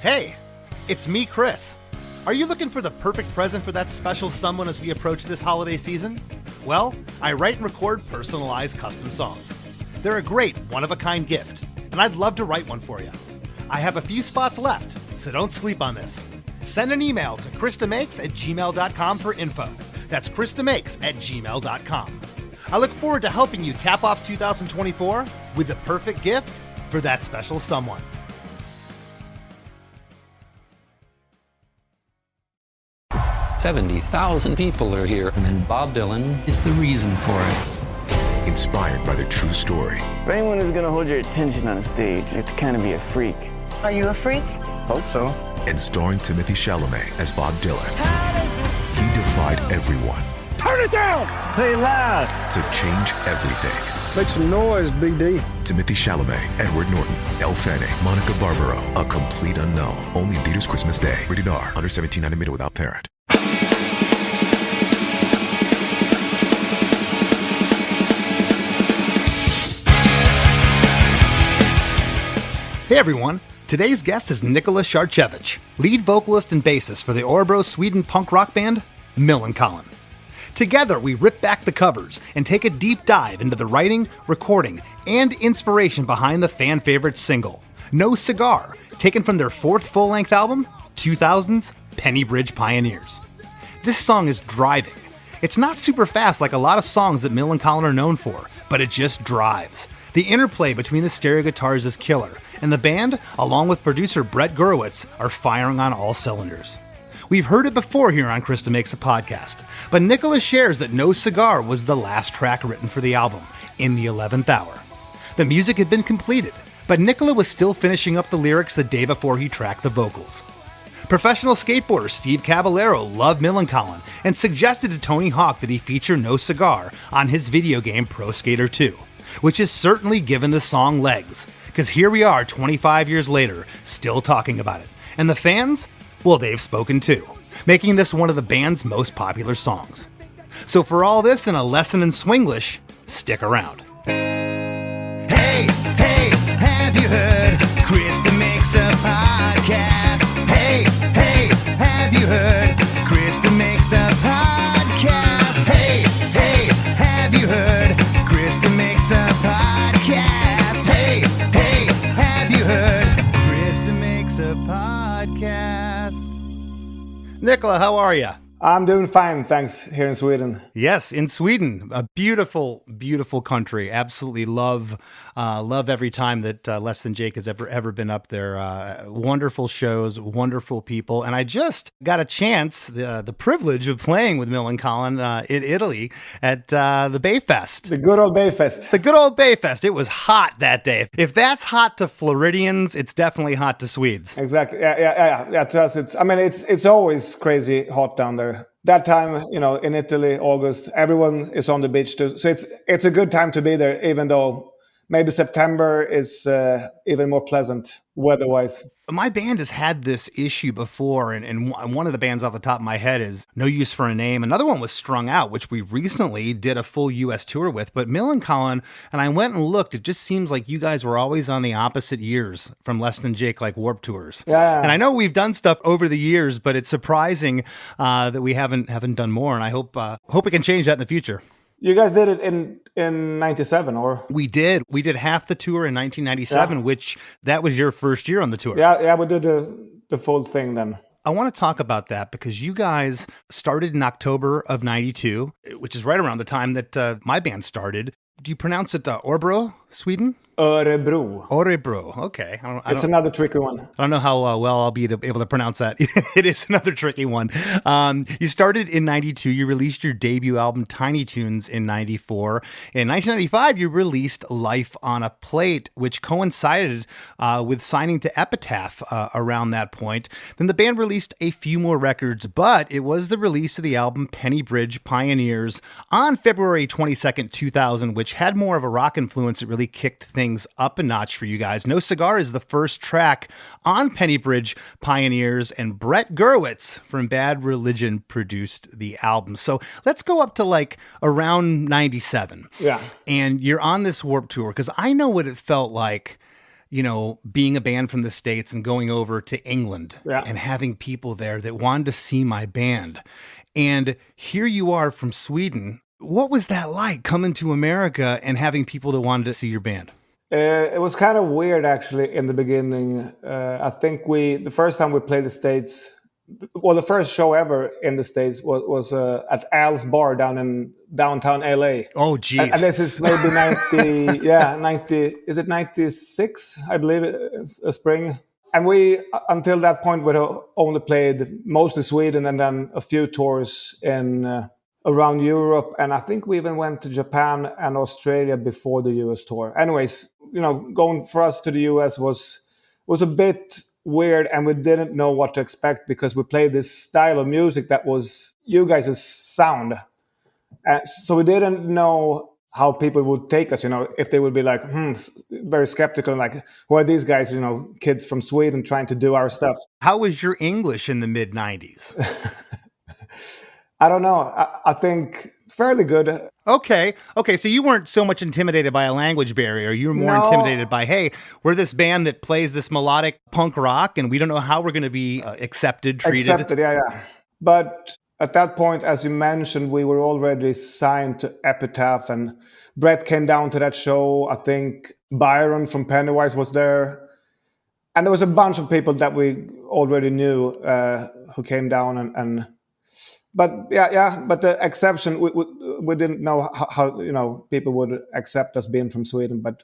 Hey, it's me, Chris. Are you looking for the perfect present for that special someone as we approach this holiday season? Well, I write and record personalized custom songs. They're a great, one-of-a-kind gift, and I'd love to write one for you. I have a few spots left, so don't sleep on this. Send an email to chrisdemakes@gmail.com for info. That's chrisdemakes@gmail.com. I look forward to helping you cap off 2024 with the perfect gift for that special someone. $70,000 people are here, and Bob Dylan is the reason for it. Inspired by the true story. If anyone is going to hold your attention on a stage, you have to kind of be a freak. Are you a freak? Hope so. And starring Timothée Chalamet as Bob Dylan. He defied everyone. Turn it down! Play loud! To change everything. Make some noise, BD. Timothée Chalamet, Edward Norton, Elle Fanning, Monica Barbaro. A complete unknown. Only in theaters Christmas Day. Rated R. Under 17, not admitted without parent. Hey everyone, today's guest is Nikola Šarčević, lead vocalist and bassist for the Örebro, Sweden punk rock band, Millencolin. Together we rip back the covers and take a deep dive into the writing, recording, and inspiration behind the fan favorite single, No Cigar, taken from their fourth full-length album, 2000's Penny Bridge Pioneers. This song is driving. It's not super fast like a lot of songs that Millencolin are known for, but it just drives. The interplay between the stereo guitars is killer, and the band, along with producer Brett Gurewitz, are firing on all cylinders. We've heard it before here on Chris DeMakes a Podcast, but Nikola shares that No Cigar was the last track written for the album, in the 11th hour. The music had been completed, but Nikola was still finishing up the lyrics the day before he tracked the vocals. Professional skateboarder Steve Caballero loved Millencolin and suggested to Tony Hawk that he feature No Cigar on his video game Pro Skater 2, which has certainly given the song legs, because here we are 25 years later, still talking about it. And the fans? Well, they've spoken too, making this one of the band's most popular songs. So for all this and a lesson in Swinglish, stick around. Hey, hey, have you heard? Chris DeMakes a Podcast. Hey, hey, have you heard? Chris DeMakes a Podcast. Hey, hey, have you heard? Chris DeMakes a Podcast. Hey, hey, have you heard? Chris DeMakes a Podcast. Nikola, how are you? I'm doing fine, thanks, here in Sweden. Yes, in Sweden, a beautiful, beautiful country. Absolutely love every time that Less Than Jake has ever been up there. Wonderful shows, wonderful people, and I just got a chance, the privilege of playing with Millencolin in Italy at the Bayfest. The good old Bayfest. The good old Bayfest. It was hot that day. If that's hot to Floridians, it's definitely hot to Swedes. Exactly. Yeah. To us, it's always crazy hot down there. That time, in Italy, August, everyone is on the beach too. So it's a good time to be there, even though maybe September is even more pleasant weather-wise. My band has had this issue before, and one of the bands off the top of my head is No Use for a Name. Another one was Strung Out, which we recently did a full U.S. tour with. But Millencolin, and I went and looked, it just seems like you guys were always on the opposite years from Less Than Jake, like Warped Tours. Yeah. And I know we've done stuff over the years, but it's surprising that we haven't done more, and I hope we can change that in the future. You guys did it in 97, or? We did half the tour in 1997, which that was your first year on the tour. Yeah, we did the full thing then. I want to talk about that because you guys started in October of 92, which is right around the time that my band started. Do you pronounce it Örebro, Sweden? Örebro. Okay. It's another tricky one. I don't know how well I'll be able to pronounce that. It is another tricky one. You started in 92. You released your debut album, Tiny Tunes, in 94. In 1995, you released Life on a Plate, which coincided with signing to Epitaph around that point. Then the band released a few more records, but it was the release of the album Penny Bridge Pioneers on February 22nd, 2000, which had more of a rock influence. It really kicked things up a notch for you guys. No Cigar is the first track on Penny Bridge Pioneers, and Brett Gurewitz from Bad Religion produced the album. So let's go up to like around 97. Yeah. And you're on this Warped Tour, because I know what it felt like being a band from the States and going over to England and having people there that wanted to see my band. And here you are from Sweden. What was that like, coming to America and having people that wanted to see your band? It was kind of weird, actually, in the beginning. I think the first time we played the States, the first show ever in the States was at Al's Bar down in downtown LA. Oh, geez. And this is maybe 90, is it 96? I believe it's a spring. And we, until that point, we only played mostly Sweden and then a few tours in around Europe. And I think we even went to Japan and Australia before the US tour. Anyways, going for us to the US was a bit weird, and we didn't know what to expect because we played this style of music that was you guys' sound. So we didn't know how people would take us, if they would be like, very skeptical, like, who are these guys, kids from Sweden trying to do our stuff. How was your English in the mid-90s? I don't know. I think fairly good. Okay. So you weren't so much intimidated by a language barrier. You were more intimidated by, hey, we're this band that plays this melodic punk rock, and we don't know how we're going to be treated. Yeah. But at that point, as you mentioned, we were already signed to Epitaph, and Brett came down to that show. I think Byron from Pennywise was there. And there was a bunch of people that we already knew who came down But the exception, we didn't know how people would accept us being from Sweden, but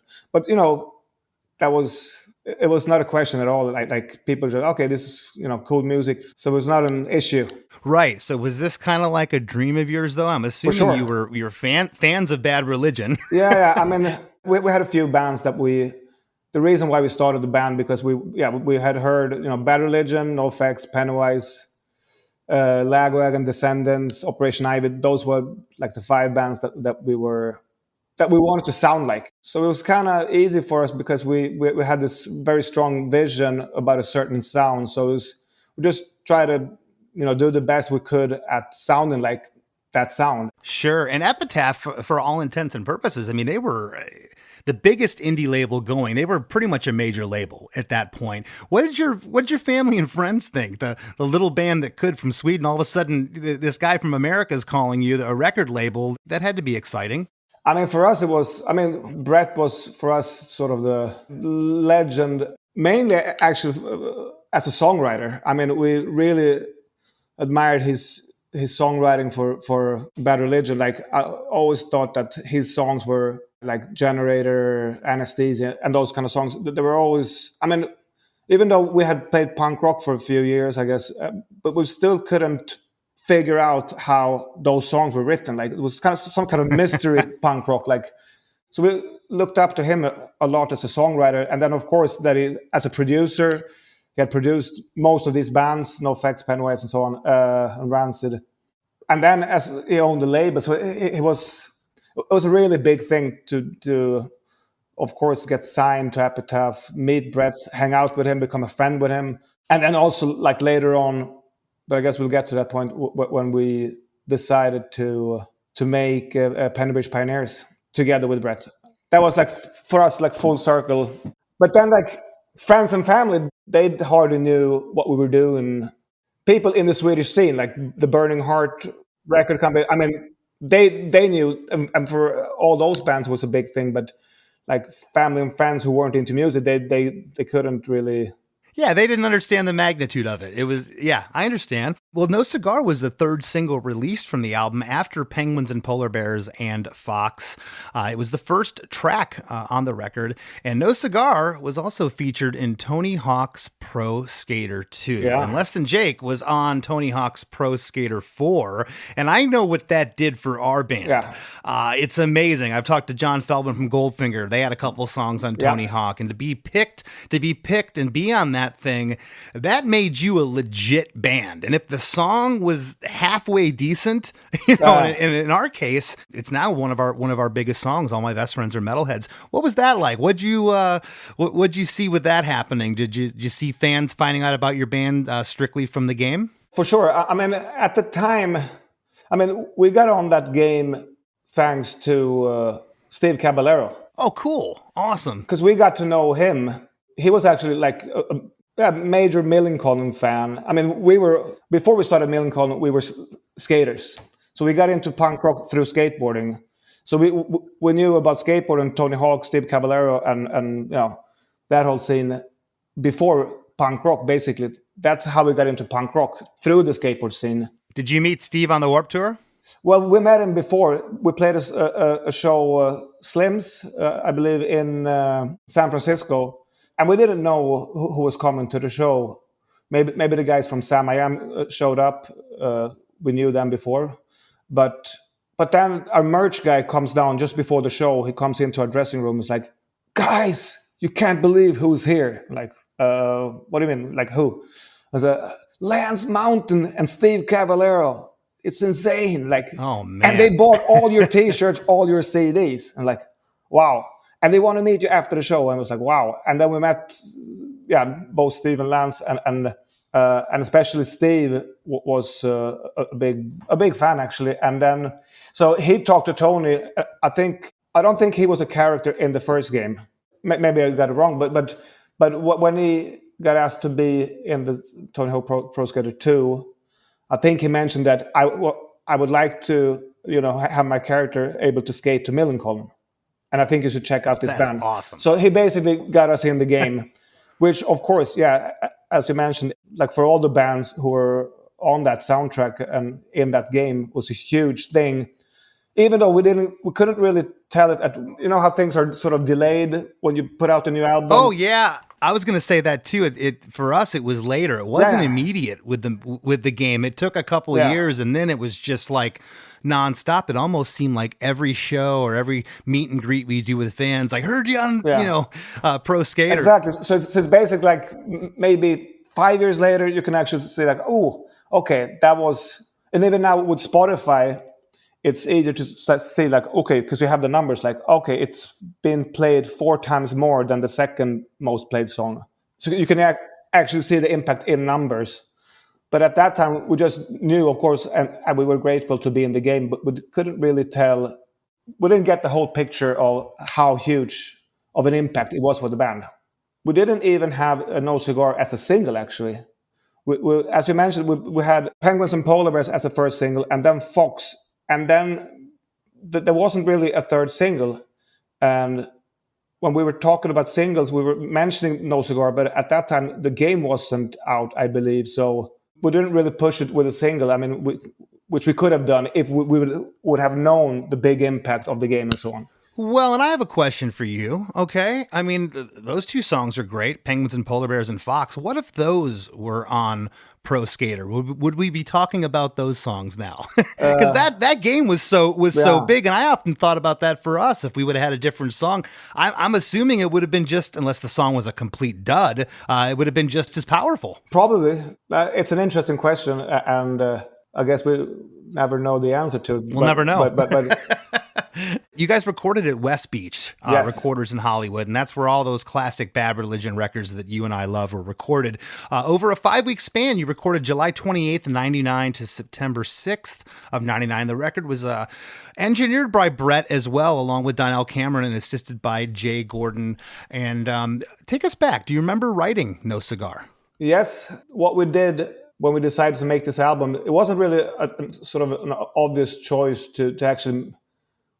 it was not a question at all. Like people said, okay, this is cool music, so it was not an issue. Right. So was this kind of like a dream of yours, though? I'm assuming you were fans of Bad Religion. Yeah. I mean, we had a few bands that the reason why we started the band because we had heard Bad Religion, NoFX, Pennywise, Lagwagon, Descendants, Operation Ivy. Those were like the 5 bands that we wanted to sound like. So it was kind of easy for us because we had this very strong vision about a certain sound. So we just try to do the best we could at sounding like that sound. Sure. And Epitaph, for all intents and purposes, I mean, they were the biggest indie label going. They were pretty much a major label at that point. What did your family and friends think? The little band that could from Sweden, all of a sudden, this guy from America is calling you a record label. That had to be exciting. I mean, for us, Brett was for us sort of the legend, mainly actually as a songwriter. I mean, we really admired his songwriting for Bad Religion. Like, I always thought that his songs were like Generator, Anesthesia, and those kind of songs. They were always, even though we had played punk rock for a few years, I guess, but we still couldn't figure out how those songs were written. Like, it was kind of some kind of mystery punk rock. Like, so we looked up to him a lot as a songwriter, and then of course that he, as a producer, he had produced most of these bands, NoFX, Pennywise, and so on, and Rancid. And then as he owned the label, so it was a really big thing to of course get signed to Epitaph, meet Brett, hang out with him, become a friend with him, and then also like later on. But I guess we'll get to that point when we decided to make Pennybridge Pioneers together with Brett. That was like for us like full circle. But then like friends and family, they hardly knew what we were doing. People in the Swedish scene, like the Burning Heart record company, I mean, they knew, and for all those bands was a big thing. But like family and friends who weren't into music, they couldn't really. Yeah, they didn't understand the magnitude of it. It was, I understand. Well, No Cigar was the 3rd single released from the album after Penguins and Polar Bears and Fox. It was the first track on the record. And No Cigar was also featured in Tony Hawk's Pro Skater 2. Yeah. And Less Than Jake was on Tony Hawk's Pro Skater 4. And I know what that did for our band. Yeah. It's amazing. I've talked to John Feldman from Goldfinger. They had a couple songs on Tony Hawk. And to be picked and be on that thing, that made you a legit band. And if the song was halfway decent, and in our case, it's now one of our biggest songs. All My Best Friends Are Metalheads. What was that like? What'd you see with that happening? Did you see fans finding out about your band strictly from the game? For sure. I mean, at the time, we got on that game thanks to Steve Caballero. Oh, cool. Awesome. Because we got to know him He was actually like a major Millencolin fan. I mean, before we started Millencolin, we were skaters. So we got into punk rock through skateboarding. So we knew about skateboarding, Tony Hawk, Steve Caballero, and that whole scene before punk rock. Basically, that's how we got into punk rock, through the skateboard scene. Did you meet Steve on the Warped Tour? Well, we met him before. We played a show, Slims, I believe, in San Francisco, and we didn't know who was coming to the show. Maybe the guys from Sam I Am showed up. We knew them before, but then our merch guy comes down just before the show. He comes into our dressing room. He's like, "Guys, you can't believe who's here." Like, what do you mean? Like who? I was like, Lance Mountain and Steve Caballero. It's insane. Like, oh man! And they bought all your T-shirts, all your CDs. And like, wow. And they want to meet you after the show. And I was like, wow. And then we met, both Steve and Lance, and especially Steve was a big fan actually. And then, so he talked to Tony. I don't think he was a character in the first game. Maybe I got it wrong, but when he got asked to be in the Tony Hawk Pro Skater 2, I think he mentioned that I would like to, have my character able to skate to Millencolin, and I think you should check out this band. Awesome. So he basically got us in the game, which of course, as you mentioned, like for all the bands who were on that soundtrack and in that game was a huge thing. Even though we couldn't really tell it how things are sort of delayed when you put out a new album. Oh yeah, I was going to say that too. It for us, it was later. It wasn't immediate with the game. It took a couple of years, and then it was just like nonstop. It almost seemed like every show or every meet and greet we do with fans, I heard you on Pro Skater. Exactly. So it's basically like maybe 5 years later, you can actually say like, oh, okay, that was. And even now with Spotify, it's easier to say like, okay, because you have the numbers like, okay, it's been played 4 times more than the second most played song. So you can actually see the impact in numbers. But at that time, we just knew, of course, and we were grateful to be in the game, but we couldn't really tell. We didn't get the whole picture of how huge of an impact it was for the band. We didn't even have a No Cigar as a single, actually. We, as you mentioned, we had Penguins and Polar Bears as the first single, and then Fox. And then there wasn't really a third single. And when we were talking about singles, we were mentioning No Cigar, but at that time, the game wasn't out, I believe. So we didn't really push it with a single. I mean, which we could have done if we would have known the big impact of the game and so on. Well, and I have a question for you, okay? I mean, those 2 songs are great, Penguins and Polar Bears and Fox. What if those were on Pro Skater? Would we be talking about those songs now? Because that game was so big, and I often thought about that for us. If we would have had a different song, I'm assuming it would have been just, unless the song was a complete dud, it would have been just as powerful. Probably. It's an interesting question, and I guess we never know the answer to it. We'll never know. But you guys recorded at West Beach Recorders in Hollywood, and that's where all those classic Bad Religion records that you and I love were recorded. Over a 5-week span, you recorded July 28th, 99 to September 6th of 99. The record was engineered by Brett as well, along with Donnell Cameron, and assisted by Jay Gordon. And take us back. Do you remember writing No Cigar? Yes. What we did when we decided to make this album, it wasn't really a sort of an obvious choice to actually.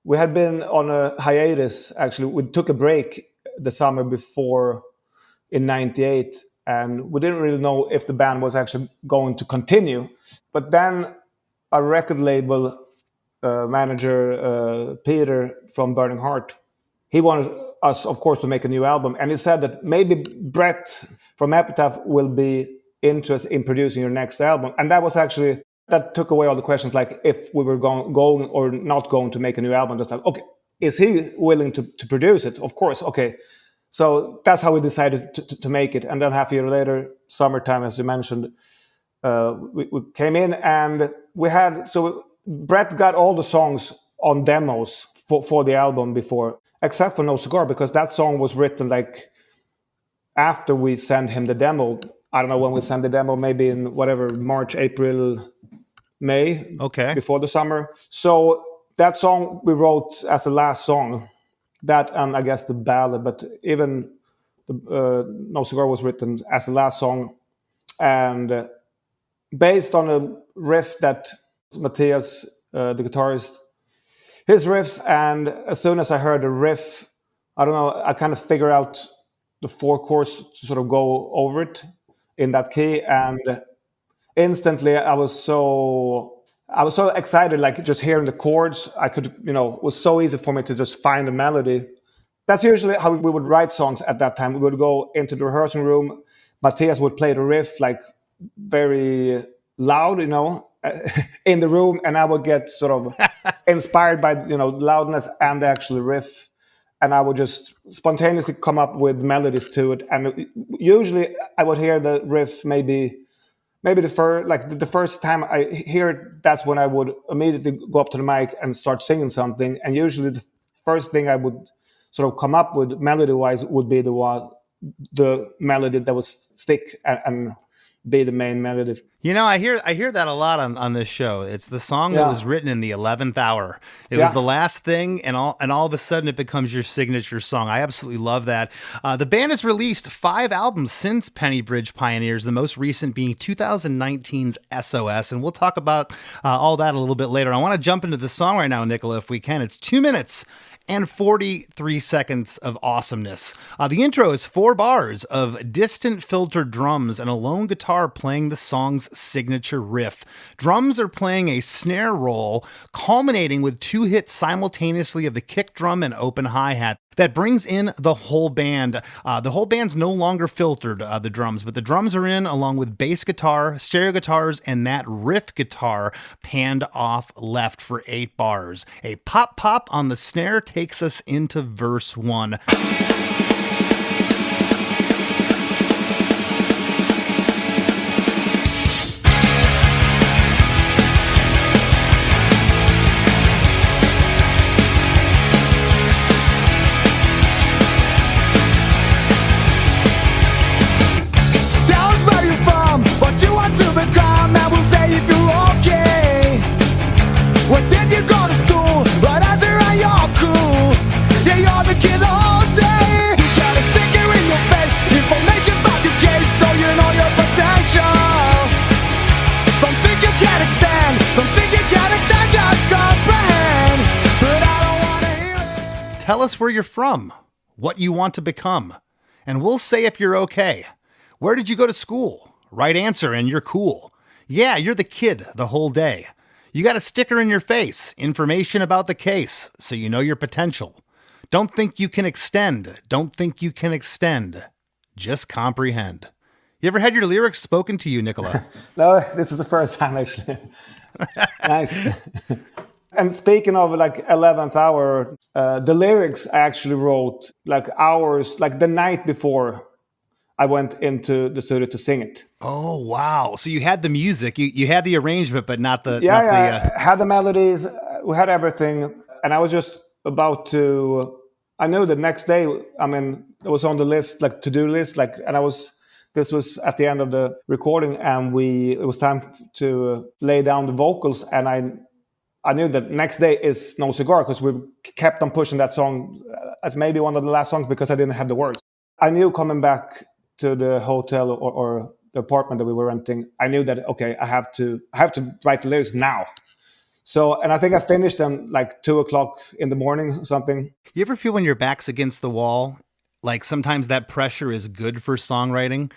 We had been on a hiatus, actually. We took a break the summer before in 98, and we didn't really know if the band was actually going to continue. But then our record label manager, Peter from Burning Heart, he wanted us, of course, to make a new album. And he said that maybe Brett from Epitaph will be interested in producing your next album. And that was actually... that took away all the questions, like if we were going or not going to make a new album. Just like, okay, is he willing to produce it? Of course, okay. So that's how we decided to make it. And then half a year later, summertime, as you mentioned, we came in and we had... So Brett got all the songs on demos for the album before, except for No Cigar, because that song was written like after we sent him the demo. I don't know when we sent the demo, maybe in whatever, March, April... May, okay, before the summer. So that song we wrote as the last song, that and I guess the ballad. But even No Cigar was written as the last song, and based on a riff that Matthias, the guitarist, his riff, and as soon as I heard the riff, I don't know, I kind of figured out the 4 chords to sort of go over it in that key, and instantly I was so excited, like just hearing the chords. I could, it was so easy for me to just find a melody. That's usually how we would write songs at that time. We would go into the rehearsal room. Matthias would play the riff like very loud, in the room, and I would get sort of inspired by loudness and the actual riff, and I would just spontaneously come up with melodies to it. And usually I would hear the riff maybe the first time I hear it, that's when I would immediately go up to the mic and start singing something. And usually the first thing I would sort of come up with melody wise would be the melody that would stick and be the main melody. I hear that a lot on this show. It's the song that was written in the 11th hour. It was the last thing, and all of a sudden it becomes your signature song. I absolutely love that. The band has released 5 albums since Penny Bridge Pioneers, the most recent being 2019's SOS, and we'll talk about all that a little bit later. I want to jump into the song right now, Nikola, if we can. It's 2 minutes and 43 seconds of awesomeness. The intro is 4 bars of distant filtered drums and a lone guitar playing the song's signature riff. Drums are playing a snare roll, culminating with 2 hits simultaneously of the kick drum and open hi-hat. That brings in the whole band. The whole band's no longer filtered, the drums, but the drums are in along with bass guitar, stereo guitars, and that riff guitar panned off left for 8 bars. A pop on the snare takes us into verse 1. Tell us where you're from, what you want to become, and we'll say if you're okay. Where did you go to school? Right answer, and you're cool. Yeah, you're the kid the whole day. You got a sticker in your face, information about the case, so you know your potential. Don't think you can extend. Don't think you can extend. Just comprehend. You ever had your lyrics spoken to you, Nikola? No, this is the first time, actually. Nice. And speaking of 11th hour, the lyrics I actually wrote hours, the night before I went into the studio to sing it. Oh, wow. So you had the music, you had the arrangement, but not the... I had the melodies, we had everything. And I was just about to... I knew the next day, it was on the list, to-do list, this was at the end of the recording, and it was time to lay down the vocals, and I knew that next day is No Cigar, because we kept on pushing that song as maybe one of the last songs because I didn't have the words. I knew coming back to the hotel or the apartment that we were renting, I knew that, okay, I have to write the lyrics now. So, and I think I finished them 2:00 in the morning or something. You ever feel when your back's against the wall, sometimes that pressure is good for songwriting?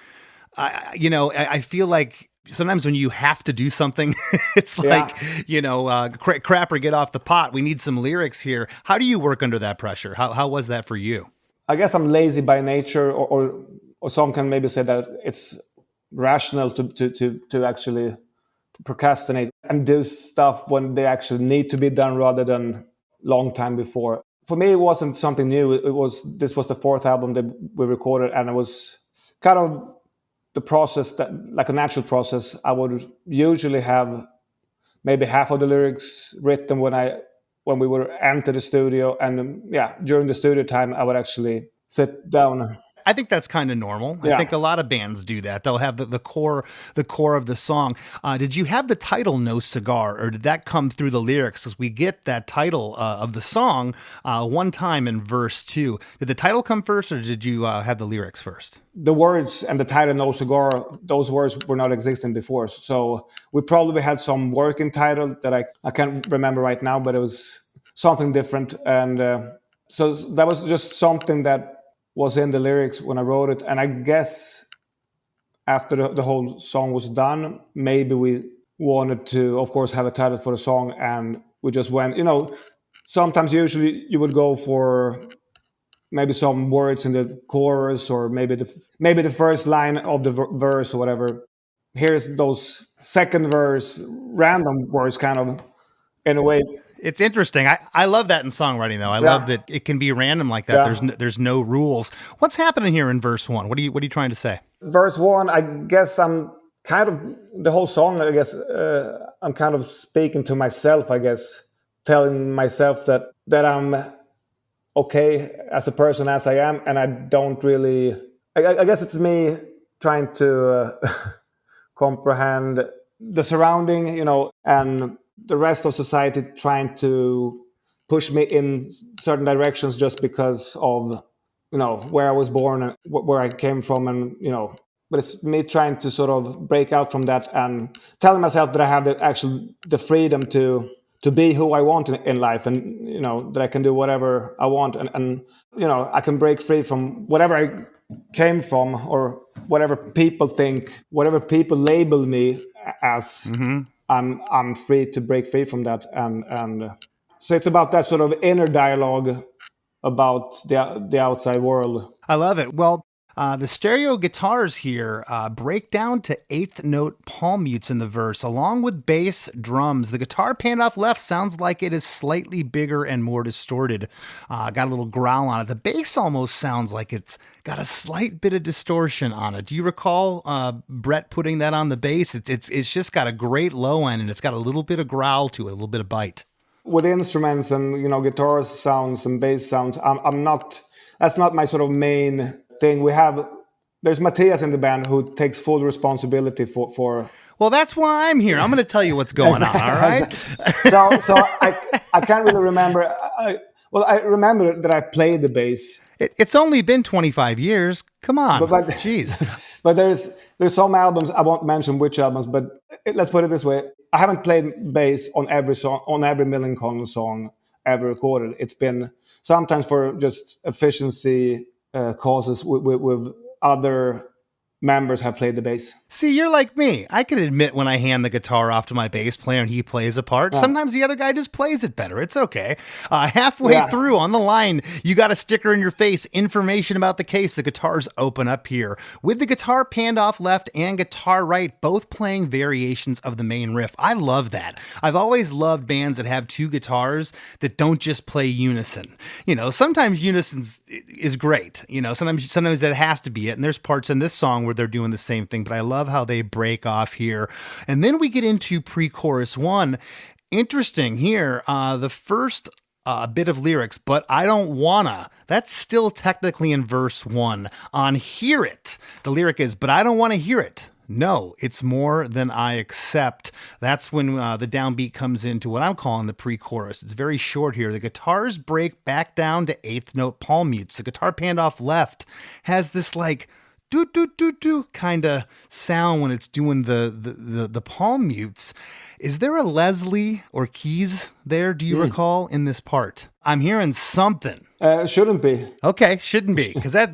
I feel like sometimes when you have to do something, it's crap or get off the pot. We need some lyrics here. How do you work under that pressure? How was that for you? I guess I'm lazy by nature, or some can maybe say that it's rational to actually procrastinate and do stuff when they actually need to be done rather than long time before. For me, it wasn't something new. This was the 4th album that we recorded, and it was kind of the process that, a natural process. I would usually have maybe half of the lyrics written when we were enter the studio, and during the studio time, I would actually sit down. I think that's kind of normal. I think a lot of bands do that. They'll have the core of the song. Did you have the title No Cigar, or did that come through the lyrics? Because we get that title of the song one time in verse 2. Did the title come first, or did you have the lyrics first? The words and the title No Cigar, those words were not existing before. So we probably had some working title that I can't remember right now, but it was something different. And so that was just something that was in the lyrics when I wrote it. And I guess after the whole song was done, maybe we wanted to, of course, have a title for the song. And we just went, sometimes usually you would go for maybe some words in the chorus, or maybe the first line of the verse or whatever. Here's those second verse random words kind of, in a way. It's interesting. I love that in songwriting, though. I love that it can be random like that. Yeah. There's no rules. What's happening here in verse 1? What are you trying to say? Verse 1, I guess I'm kind of, the whole song, I guess, I'm kind of speaking to myself, I guess, telling myself that I'm okay as a person as I am, and I don't really, I guess it's me trying to comprehend the surrounding, and the rest of society trying to push me in certain directions just because of, where I was born and where I came from, and, but it's me trying to sort of break out from that and telling myself that I have the freedom to be who I want in life, and, that I can do whatever I want, and I can break free from whatever I came from, or whatever people think, whatever people label me as. Mm-hmm. I'm free to break free from that, and so it's about that sort of inner dialogue about the outside world. I love it. Well, the stereo guitars here break down to eighth note palm mutes in the verse, along with bass, drums. The guitar panned off left sounds like it is slightly bigger and more distorted. Got a little growl on it. The bass almost sounds like it's got a slight bit of distortion on it. Do you recall Brett putting that on the bass? It's just got a great low end, and it's got a little bit of growl to it, a little bit of bite. With instruments and guitar sounds and bass sounds, that's not my sort of main thing. There's Matthias in the band who takes full responsibility for. Well, that's why I'm here. I'm going to tell you what's going on. All right. So I can't really remember. I remember that I played the bass. It's only been 25 years. Come on. But jeez. But there's some albums, I won't mention which albums, but let's put it this way. I haven't played bass on every song, on every Millencolin song ever recorded. It's been sometimes for just efficiency causes with other members have played the bass. See, you're like me. I can admit when I hand the guitar off to my bass player and he plays a part. Yeah. Sometimes the other guy just plays it better. It's okay. Halfway through on the line, you got a sticker in your face, information about the case. The guitars open up here with the guitar panned off left and guitar right, both playing variations of the main riff. I love that. I've always loved bands that have two guitars that don't just play unison. Sometimes unison is great. Sometimes that has to be it. And there's parts in this song where they're doing the same thing, but I love how they break off here. And then we get into pre-chorus 1. Interesting here, the first bit of lyrics, but I don't wanna. That's still technically in verse 1. On hear it, the lyric is, but I don't want to hear it. No, it's more than I accept. That's when the downbeat comes into what I'm calling the pre-chorus. It's very short here. The guitars break back down to eighth note palm mutes. The guitar panned off left has this like do kind of sound when it's doing the palm mutes. Is there a Leslie or keys there, do you recall, in this part? I'm hearing something. Shouldn't be. Okay, shouldn't be. Because I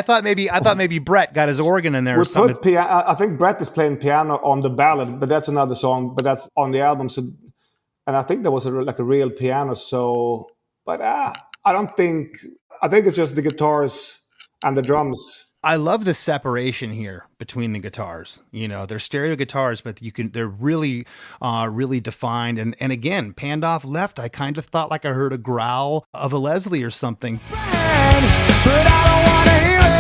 thought maybe Brett got his organ in there or something. I think Brett is playing piano on the ballad, but that's another song, but that's on the album. So, and I think there was a real piano. So, but I think it's just the guitars and the drums. I love the separation here between the guitars. They're stereo guitars, but they're really, really defined. And again, panned off left, I kind of thought like I heard a growl of a Leslie or something. But I don't want to hear it.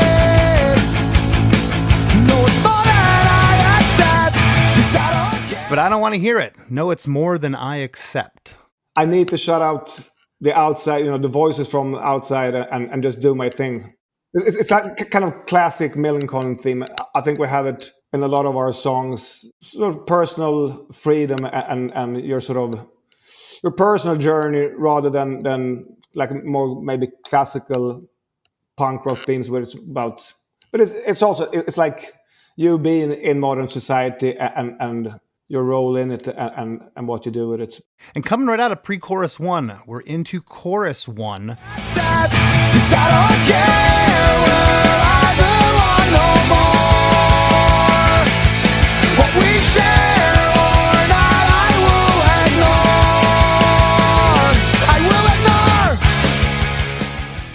No, it's more than I accept. Just I don't care. But I don't want to hear it. No, it's more than I accept. I need to shut out the outside, the voices from outside and just do my thing. It's like kind of classic Millencolin theme. I think we have it in a lot of our songs, sort of personal freedom and your sort of your personal journey rather than like more maybe classical punk rock themes where it's about. But it's also it's like you being in modern society and your role in it and what you do with it. And coming right out of pre-chorus 1, we're into chorus 1.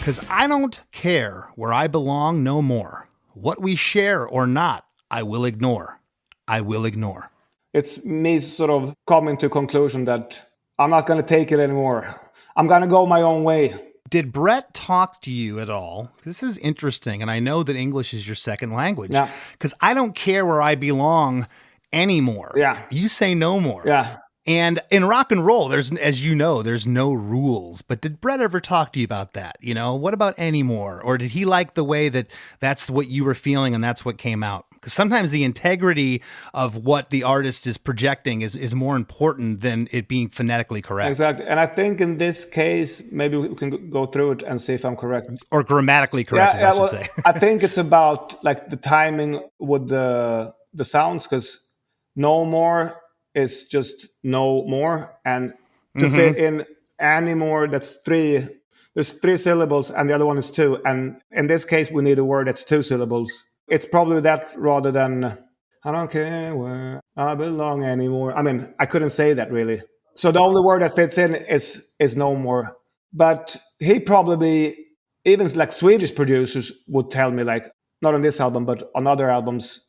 Because I don't care where I belong no more. What we share or not, I will ignore. I will ignore. It's me sort of coming to conclusion that I'm not going to take it anymore. I'm going to go my own way. Did Brett talk to you at all? This is interesting, and I know that English is your second language. Yeah. Because I don't care where I belong anymore. Yeah. You say no more. Yeah. And in rock and roll, there's, as you know, there's no rules. But did Brett ever talk to you about that? You know, what about anymore? Or did he like the way that that's what you were feeling and that's what came out? Because sometimes the integrity of what the artist is projecting is more important than it being phonetically correct. Exactly. And I think in this case, maybe we can go through it and see if I'm correct. Or grammatically correct, I should say. I think it's about like the timing with the sounds, because no more is just no more, and to fit in anymore, that's 3. There's 3 syllables and the other one is 2, and in this case we need a word that's 2 syllables. It's probably that rather than I don't care where I belong anymore. I mean, I couldn't say that really. So the only word that fits in is no more. But he probably, even like Swedish producers would tell me, like, not on this album but on other albums,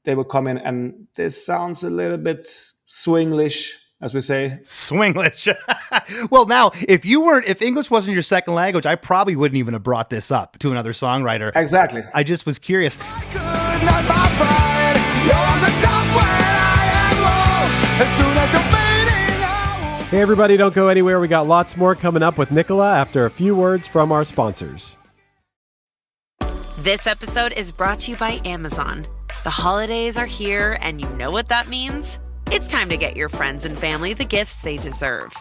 they would come in and this sounds a little bit swinglish, as we say. Swinglish. Well, now, if English wasn't your second language, I probably wouldn't even have brought this up to another songwriter. Exactly. I just was curious. Hey, everybody, don't go anywhere. We got lots more coming up with Nikola after a few words from our sponsors. This episode is brought to you by Amazon. The holidays are here, and you know what that means. It's time to get your friends and family the gifts they deserve.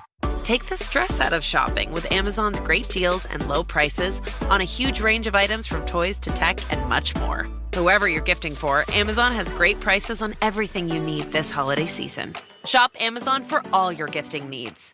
Take the stress out of shopping with Amazon's great deals and low prices on a huge range of items from toys to tech and much more. Whoever you're gifting for, Amazon has great prices on everything you need this holiday season. Shop Amazon for all your gifting needs.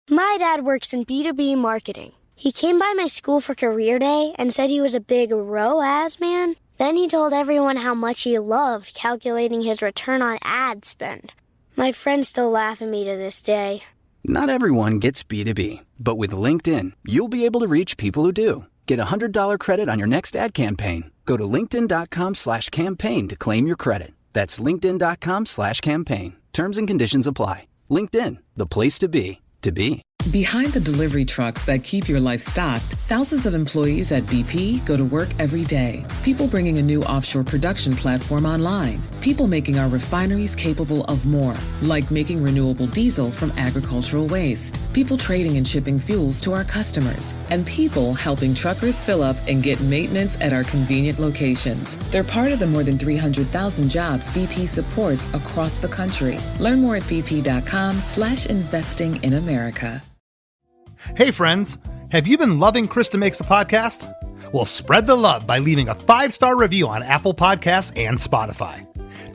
My dad works in B2B marketing. He came by my school for career day and said he was a big ROAS man. Then he told everyone how much he loved calculating his return on ad spend. My friends still laugh at me to this day. Not everyone gets B2B, but with LinkedIn, you'll be able to reach people who do. Get a $100 credit on your next ad campaign. Go to linkedin.com/campaign to claim your credit. That's linkedin.com/campaign. Terms and conditions apply. LinkedIn, the place to be, to be. Behind the delivery trucks that keep your life stocked, thousands of employees at BP go to work every day. People bringing a new offshore production platform online. People making our refineries capable of more, like making renewable diesel from agricultural waste. People trading and shipping fuels to our customers. And people helping truckers fill up and get maintenance at our convenient locations. They're part of the more than 300,000 jobs BP supports across the country. Learn more at bp.com/investing in America. Hey friends, have you been loving Chris DeMakes a Podcast? Well, spread the love by leaving a 5-star review on Apple Podcasts and Spotify.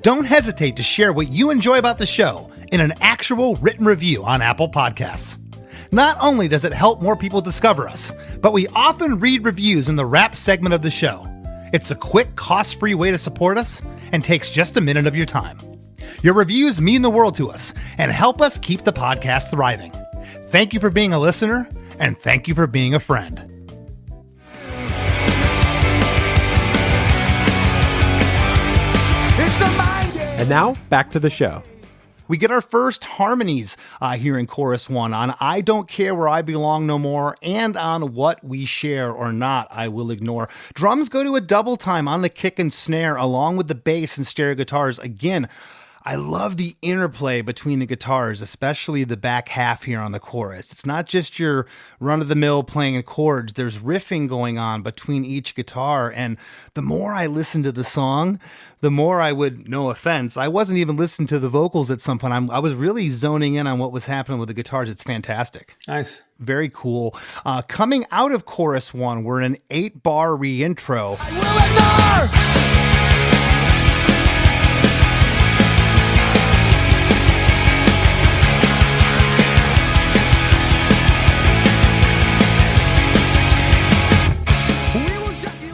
Don't hesitate to share what you enjoy about the show in an actual written review on Apple Podcasts. Not only does it help more people discover us, but we often read reviews in the wrap segment of the show. It's a quick, cost-free way to support us and takes just a minute of your time. Your reviews mean the world to us and help us keep the podcast thriving. Thank you for being a listener, and thank you for being a friend. And now, back to the show. We get our first harmonies here in chorus 1 on I Don't Care Where I Belong No More and on What We Share or Not, I Will Ignore. Drums go to a double time on the kick and snare along with the bass and stereo guitars. Again, I love the interplay between the guitars, especially the back half here on the chorus. It's not just your run-of-the-mill playing chords. There's riffing going on between each guitar, and the more I listen to the song, the more I would, no offense, I wasn't even listening to the vocals at some point. I was really zoning in on what was happening with the guitars. It's fantastic. Nice. Very cool. Coming out of chorus 1, we're in an 8-bar re-intro.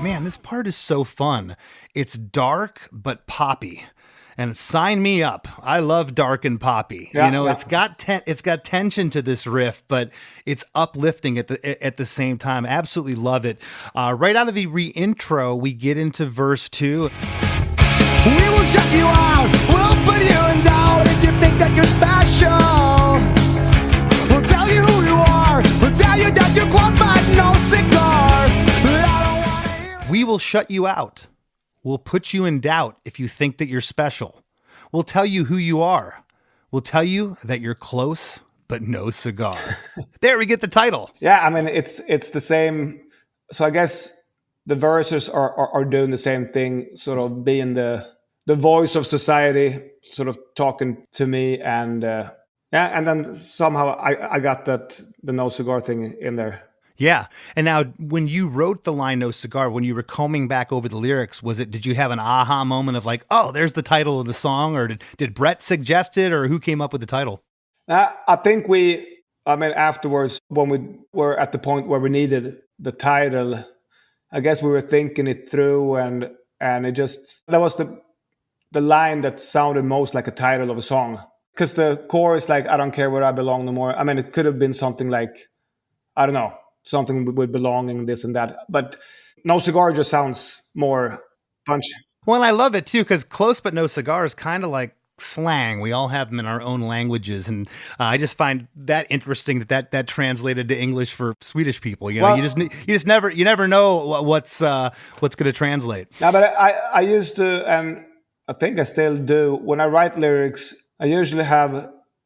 Man, this part is so fun. It's dark but poppy. And sign me up. I love dark and poppy. Yeah, you know, yeah. it's got tension to this riff, but it's uplifting at the same time. Absolutely love it. Right out of the re-intro, we get into verse 2. We will shut you out. We'll put you in doubt if you think that you're special. We'll tell you who you are. We'll tell you that you're close by no cigar. But I don't want to hear it. We will shut you out. We'll put you in doubt if you think that you're special. We'll tell you who you are. We'll tell you that you're close, but no cigar. There we get the title. Yeah, I mean, it's the same. So I guess the verses are doing the same thing, sort of being the voice of society, sort of talking to me, and and then somehow I got the no cigar thing in there. Yeah. And now when you wrote the line No Cigar, when you were combing back over the lyrics, did you have an aha moment of like, oh, there's the title of the song? Or did Brett suggest it, or who came up with the title? I think afterwards, when we were at the point where we needed the title, I guess we were thinking it through, and it just, that was the line that sounded most like a title of a song. Because the chorus, like, I don't care where I belong no more. I mean, it could have been something like, I don't know, something with belonging, this and that. But No Cigar just sounds more punchy. Well, and I love it too, because close but no cigar is kind of like slang. We all have them in our own languages. And I just find that interesting that translated to English for Swedish people. You know, Well, you never know what's going to translate. No, but I used to, and I think I still do, when I write lyrics, I usually have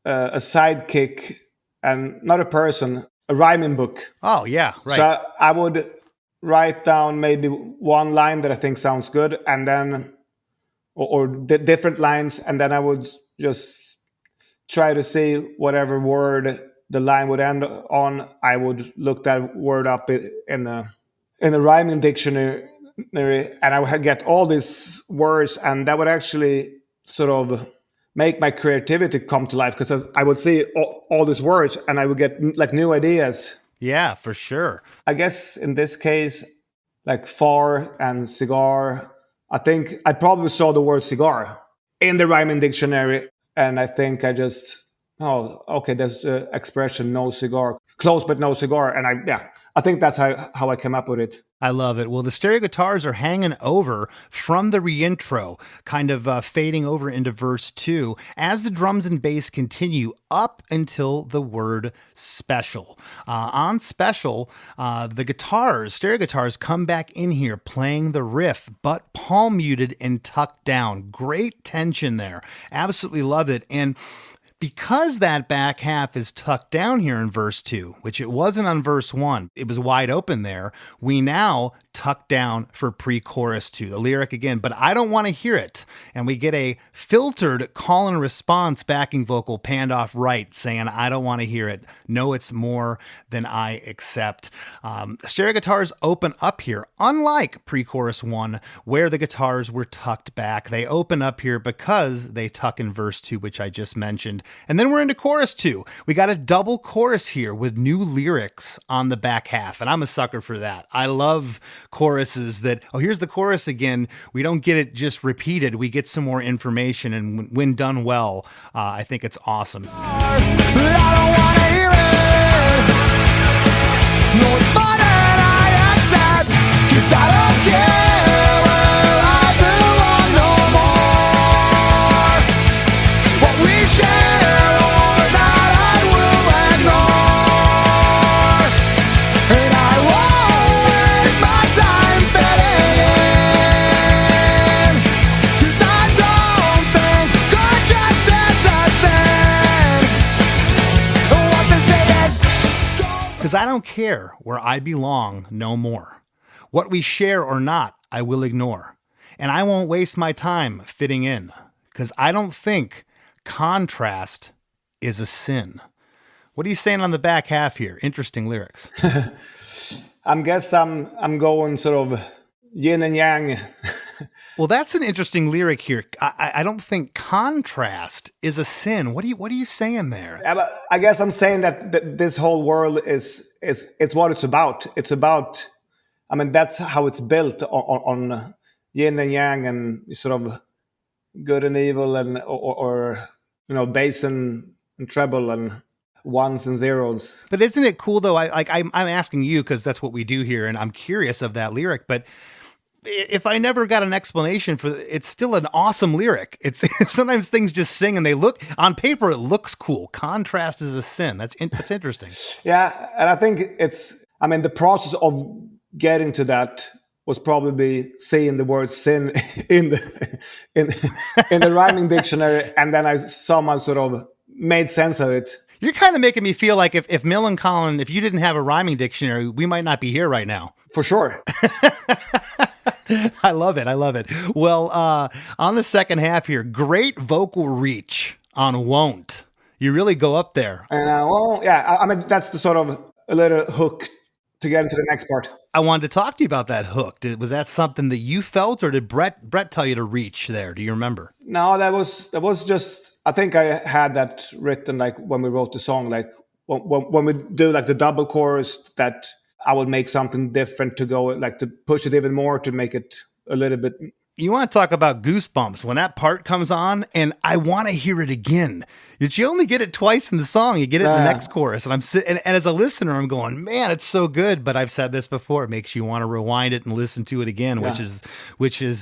a sidekick, and not a person, a rhyming book. Oh, yeah, right. So I would write down maybe one line that I think sounds good, and then, or different lines, and then I would just try to see whatever word the line would end on. I would look that word up in the rhyming dictionary, and I would get all these words, and that would actually sort of make my creativity come to life, because I would see all these words and I would get like new ideas. Yeah, for sure. I guess in this case, like far and cigar, I think I probably saw the word cigar in the rhyming dictionary, and I think I just, oh, okay, there's the expression no cigar, close but no cigar, and I think that's how I came up with it. I love it. Well, the stereo guitars are hanging over from the re-intro, kind of fading over into verse 2, as the drums and bass continue up until the word special. On special, the stereo guitars come back in here playing the riff, but palm muted and tucked down. Great tension there. Absolutely love it. And because that back half is tucked down here in verse 2, which it wasn't on verse 1, it was wide open there, we now tuck down for pre-chorus 2. The lyric again, but I don't want to hear it. And we get a filtered call and response backing vocal panned off right, saying, I don't want to hear it. No, it's more than I accept. Stereo guitars open up here, unlike pre-chorus 1, where the guitars were tucked back. They open up here because they tuck in verse 2, which I just mentioned. And then we're into chorus 2. We got a double chorus here with new lyrics on the back half, and I'm a sucker for that. I love choruses that, oh, here's the chorus again. We don't get it just repeated. We get some more information, and when done well, I think it's awesome. But I don't wanna hear it. No, it's more than I accept. 'Cause I don't care where I belong no more. What we share or that I will ignore. And I won't waste my time fitting in. 'Cause I don't think good 'Cause I don't care where I belong no more. What we share or not, I will ignore. And I won't waste my time fitting in. 'Cause I don't think contrast is a sin. What are you saying on the back half here? Interesting lyrics. I'm going sort of yin and yang. Well, that's an interesting lyric here. I don't think contrast is a sin. What are you saying there? I guess I'm saying that this whole world is what it's about. It's about, I mean, that's how it's built on yin and yang and sort of good and evil and or bass and treble and ones and zeros. But isn't it cool though? I'm asking you because that's what we do here, and I'm curious of that lyric. But if I never got an explanation for it, it's still an awesome lyric. It's sometimes things just sing and they look on paper. It looks cool. Contrast is a sin. That's interesting. Yeah, and I think the process of getting to that was probably seeing the word sin in the rhyming dictionary, and then I somehow sort of made sense of it. You're kind of making me feel like if Millencolin, if you didn't have a rhyming dictionary, we might not be here right now. For sure. I love it. Well, on the second half here, great vocal reach on Won't. You really go up there. And that's the sort of a little hook to get into the next part. I wanted to talk to you about that hook. Was that something that you felt, or did Brett tell you to reach there? Do you remember? No, that was just, I think I had that written like when we wrote the song, like when we do like the double chorus, that I would make something different to go, like to push it even more, to make it a little bit. You want to talk about goosebumps when that part comes on, and I want to hear it again. You only get it twice in the song. You get it in the next chorus, and I'm sitting, and as a listener, I'm going, man, it's so good. But I've said this before; it makes you want to rewind it and listen to it again, which is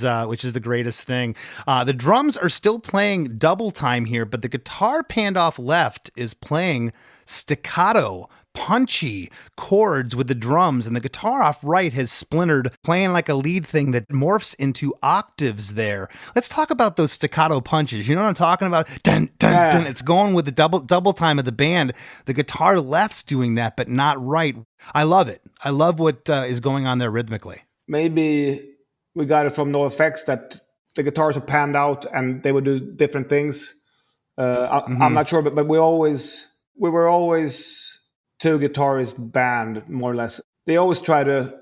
the greatest thing. The drums are still playing double time here, but the guitar panned off left is playing staccato, punchy chords with the drums, and the guitar off right has splintered, playing like a lead thing that morphs into octaves there. Let's talk about those staccato punches. You know what I'm talking about? Dun, dun, dun. It's going with the double time of the band. The guitar left's doing that, but not right. I love it. I love what is going on there rhythmically. Maybe we got it from NoFX that the guitars are panned out and they would do different things. I'm not sure, but we were always two guitarist band, more or less. They always try to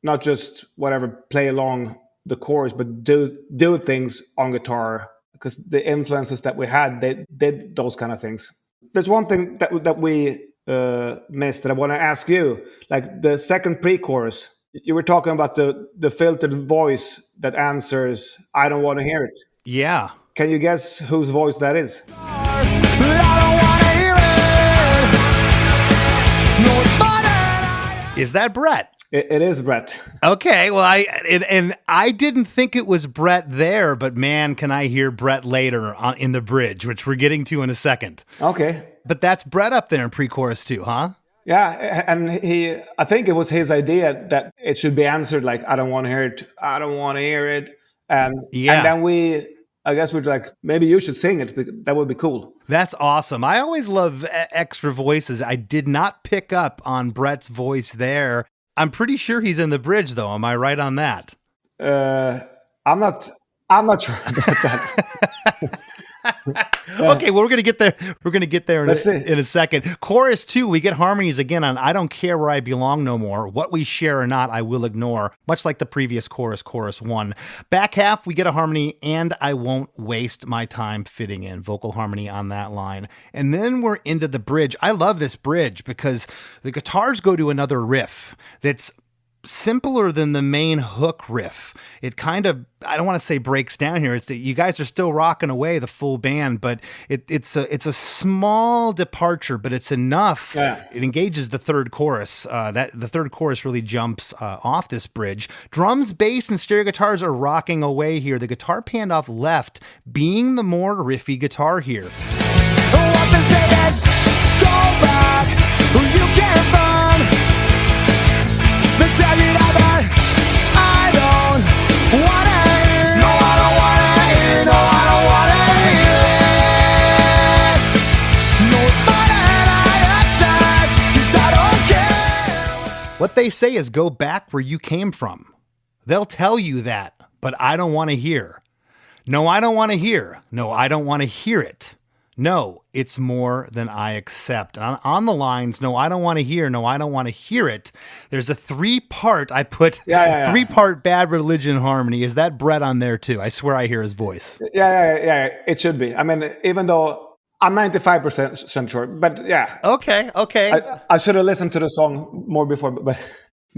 not just play along the chorus, but do things on guitar, because the influences that we had, they did those kind of things. There's one thing that we missed that I want to ask you, like the second pre-chorus. You were talking about the filtered voice that answers, "I don't want to hear it." Yeah. Can you guess whose voice that is? Is that Brett? It is Brett. Okay, well, I didn't think it was Brett there, but man, can I hear Brett later in the bridge, which we're getting to in a second. Okay. But that's Brett up there in pre-chorus too, huh? Yeah, and I think it was his idea that it should be answered like, "I don't want to hear it, I don't want to hear it." And then I guess we're like, maybe you should sing it. That would be cool. That's awesome. I always love extra voices. I did not pick up on Brett's voice there. I'm pretty sure he's in the bridge, though. Am I right on that? I'm not sure about that. Okay, well, we're going to get there. We're going to get there in a second. Chorus 2, we get harmonies again on "I don't care where I belong no more. What we share or not, I will ignore." Much like the previous chorus, chorus 1. Back half, we get a harmony, "And I won't waste my time fitting in." Vocal harmony on that line. And then we're into the bridge. I love this bridge because the guitars go to another riff that's simpler than the main hook riff. It kind of, I don't want to say breaks down here. It's that you guys are still rocking away, the full band, but it's a small departure, but it's enough. Yeah. It engages the third chorus. The third chorus really jumps off this bridge. Drums, bass, and stereo guitars are rocking away here. The guitar panned off left being the more riffy guitar here. What to say is, go back, you can't find. I don't wanna hear. No, I don't wanna hear. No, I don't wanna hear it. No, it's mine and I outside, 'cause I don't care. they say is go back where you came from. They'll tell you that, but I don't want to hear. No, I don't want to hear. No, I don't want to hear it. No, it's more than I accept. On the lines, no, I don't want to hear. No, I don't want to hear it. There's a three-part, I put three-part Bad Religion harmony. Is that Brett on there too? I swear I hear his voice. Yeah, it should be. I mean, even though I'm 95% sure, but yeah. Okay. I should have listened to the song more before, but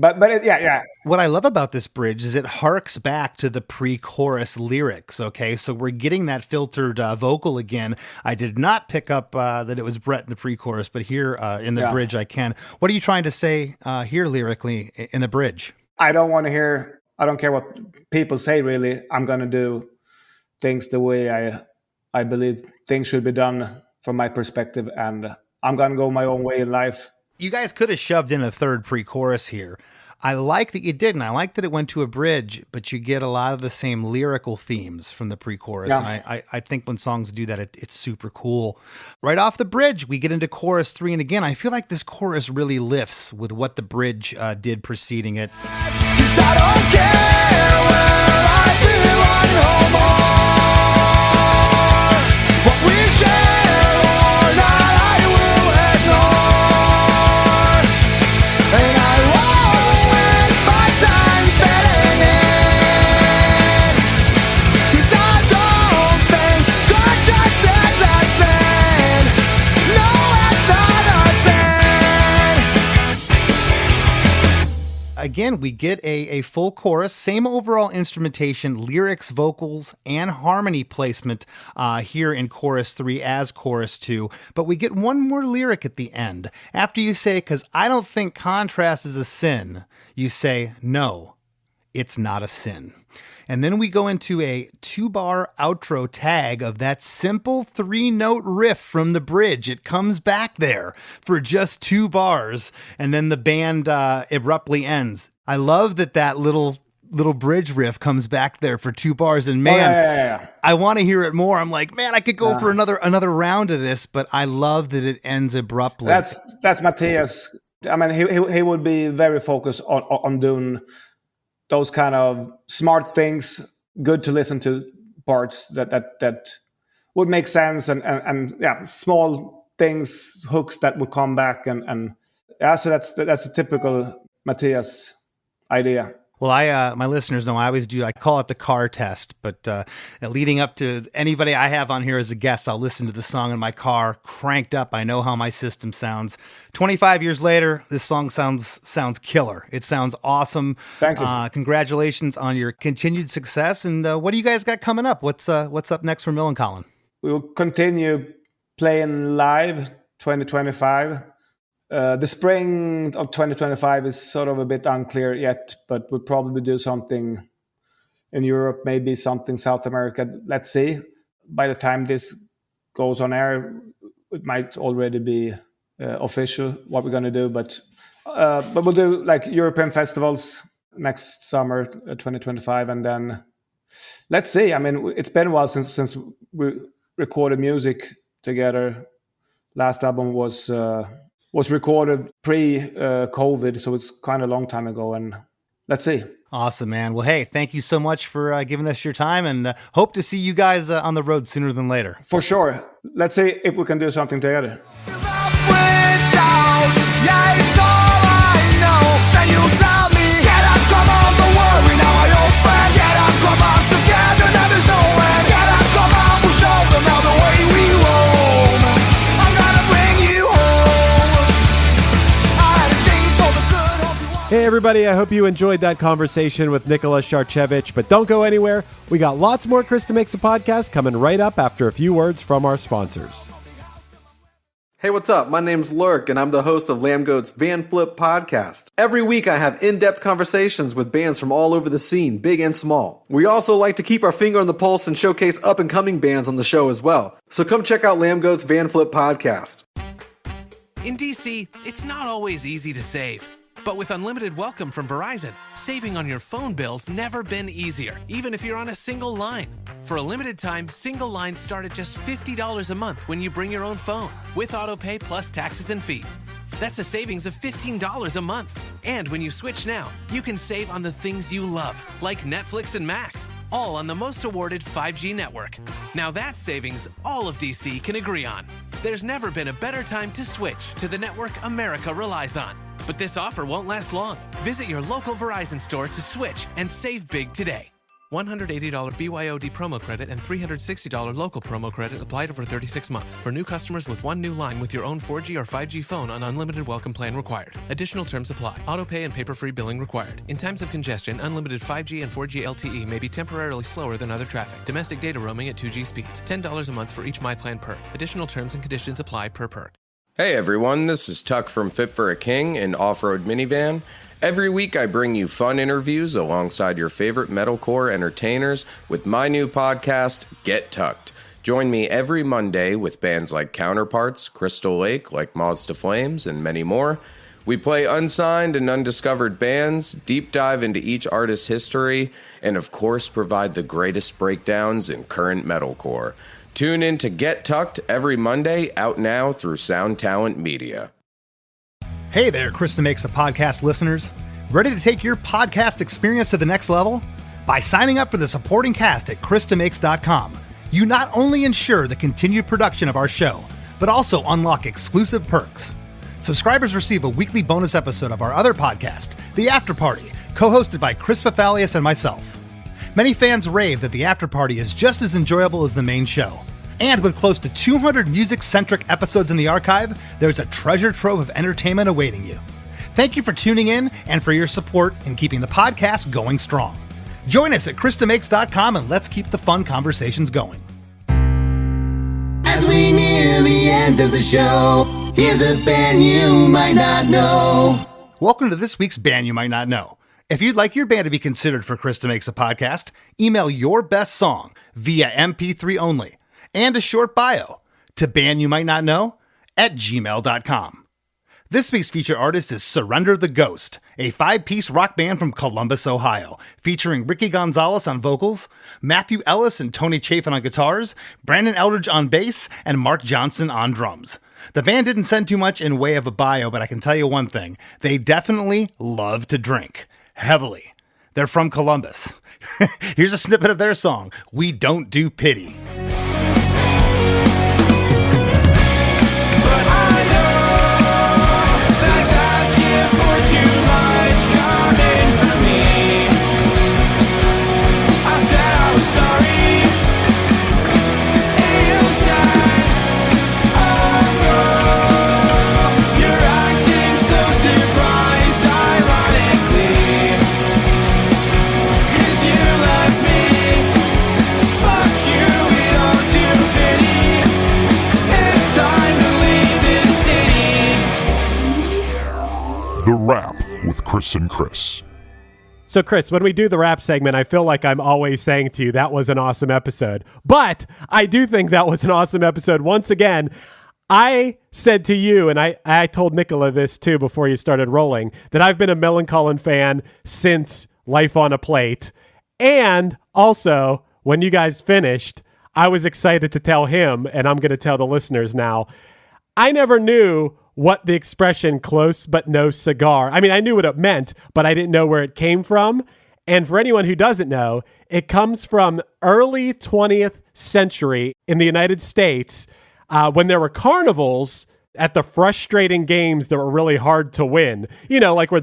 yeah. What I love about this bridge is it harks back to the pre-chorus lyrics, okay? So we're getting that filtered vocal again. I did not pick up that it was Brett in the pre-chorus, but here in the bridge I can. What are you trying to say here lyrically in the bridge? I don't want to hear, I don't care what people say really. I'm going to do things the way I believe things should be done from my perspective, and I'm going to go my own way in life. You guys could have shoved in a third pre-chorus here. I like that you didn't. I like that it went to a bridge, but you get a lot of the same lyrical themes from the pre-chorus. Yeah. And I think when songs do that, it's super cool. Right off the bridge, we get into chorus 3. And again, I feel like this chorus really lifts with what the bridge did preceding it. 'Cause I don't care where I belong no more. What we share or not, I will ignore. And I won't waste my time fitting in. 'Cause I don't think God just is a sin. No, it's not a sin. Again, we get a full chorus, same overall instrumentation, lyrics, vocals, and harmony placement here in chorus 3 as chorus 2. But we get one more lyric at the end. After you say, 'cause I don't think contrast is a sin, you say, no, it's not a sin. And then we go into a 2-bar outro tag of that simple 3-note riff from the bridge. It comes back there for just 2 bars, and then the band abruptly ends. I love that little bridge riff comes back there for 2 bars, and man, I want to hear it more. I'm like, man, I could go for another round of this, but I love that it ends abruptly. That's Matthias. I mean, he would be very focused on doing those kind of smart things, good to listen to parts that would make sense, and small things, hooks that would come back, and so that's a typical Matthias idea. Well, my listeners know I call it the car test, but leading up to anybody I have on here as a guest, I'll listen to the song in my car, cranked up. I know how my system sounds. 25 years later, this song sounds killer. It sounds awesome. Thank you. Congratulations on your continued success. And what do you guys got coming up? What's up next for Millencolin? We will continue playing live 2025. The spring of 2025 is sort of a bit unclear yet, but we'll probably do something in Europe, maybe something South America. Let's see. By the time this goes on air, it might already be official what we're going to do. But we'll do like European festivals next summer, 2025, and then let's see. I mean, it's been a while since we recorded music together. Last album was recorded pre-COVID, so it's kind of a long time ago, and let's see. Awesome, man. Well, hey, thank you so much for giving us your time, and hope to see you guys on the road sooner than later. For sure. Let's see if we can do something together. Hey everybody, I hope you enjoyed that conversation with Nikola Šarčević, but don't go anywhere. We got lots more Chris DeMakes a Podcast coming right up after a few words from our sponsors. Hey, what's up? My name's Lurk, and I'm the host of Lambgoat's Van Flip Podcast. Every week I have in-depth conversations with bands from all over the scene, big and small. We also like to keep our finger on the pulse and showcase up-and-coming bands on the show as well. So come check out Lambgoat's Van Flip Podcast. In DC, it's not always easy to save. But with unlimited welcome from Verizon, saving on your phone bill's never been easier, even if you're on a single line. For a limited time, single lines start at just $50 a month when you bring your own phone, with autopay plus taxes and fees. That's a savings of $15 a month. And when you switch now, you can save on the things you love, like Netflix and Max, all on the most awarded 5G network. Now that's savings all of DC can agree on. There's never been a better time to switch to the network America relies on. But this offer won't last long. Visit your local Verizon store to switch and save big today. $180 BYOD promo credit and $360 local promo credit applied over 36 months. For new customers with one new line with your own 4G or 5G phone on unlimited welcome plan required. Additional terms apply. Auto pay and paper-free billing required. In times of congestion, unlimited 5G and 4G LTE may be temporarily slower than other traffic. Domestic data roaming at 2G speeds. $10 a month for each MyPlan perk. Additional terms and conditions apply per perk. Hey everyone, this is Tuck from Fit for a King, an off-road minivan. Every week I bring you fun interviews alongside your favorite metalcore entertainers with my new podcast, Get Tucked. Join me every Monday with bands like Counterparts, Crystal Lake, like Moths to Flames, and many more. We play unsigned and undiscovered bands, deep dive into each artist's history, and of course provide the greatest breakdowns in current metalcore. Tune in to Get Tucked every Monday, out now through Sound Talent Media. Hey there, Krista Makes a Podcast listeners. Ready to take your podcast experience to the next level? By signing up for the supporting cast at KristaMakes.com, you not only ensure the continued production of our show, but also unlock exclusive perks. Subscribers receive a weekly bonus episode of our other podcast, The After Party, co-hosted by Chris Fafalius and myself. Many fans rave that The After Party is just as enjoyable as the main show. And with close to 200 music-centric episodes in the archive, there's a treasure trove of entertainment awaiting you. Thank you for tuning in and for your support in keeping the podcast going strong. Join us at KristaMakes.com and let's keep the fun conversations going. As we near the end of the show, here's a band you might not know. Welcome to this week's Band You Might Not Know. If you'd like your band to be considered for Krista Makes a Podcast, email your best song via MP3 only and a short bio to bandyoumightnotknow@gmail.com. This week's featured artist is Surrender the Ghost, a 5-piece rock band from Columbus, Ohio, featuring Ricky Gonzalez on vocals, Matthew Ellis and Tony Chafin on guitars, Brandon Eldridge on bass, and Mark Johnson on drums. The band didn't send too much in way of a bio, but I can tell you one thing. They definitely love to drink. Heavily. They're from Columbus. Here's a snippet of their song, We Don't Do Pity. The Rap with Chris and Chris. So, Chris, when we do the rap segment, I feel like I'm always saying to you, that was an awesome episode. But I do think that was an awesome episode. Once again, I said to you, and I told Nikola this too before you started rolling, that I've been a Millencolin fan since Life on a Plate. And also, when you guys finished, I was excited to tell him, and I'm going to tell the listeners now, I never knew what the expression close but no cigar. I mean, I knew what it meant, but I didn't know where it came from. And for anyone who doesn't know, it comes from early 20th century in the United States when there were carnivals at the frustrating games that were really hard to win. You know, like where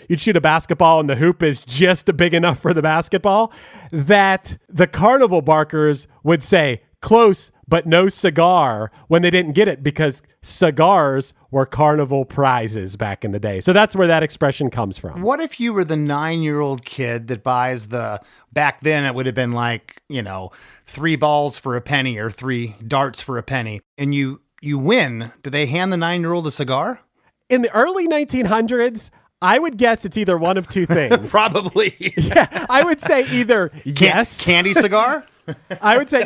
you'd shoot a basketball and the hoop is just big enough for the basketball, that the carnival barkers would say, close but no cigar, when they didn't get it because cigars were carnival prizes back in the day. So that's where that expression comes from. What if you were the 9-year-old kid that buys back then it would have been like, 3 balls for a penny or 3 darts for a penny, and you win, do they hand the 9-year-old a cigar? In the early 1900s, I would guess it's either one of two things. Probably. Yeah, I would say either yes. Candy cigar? I would say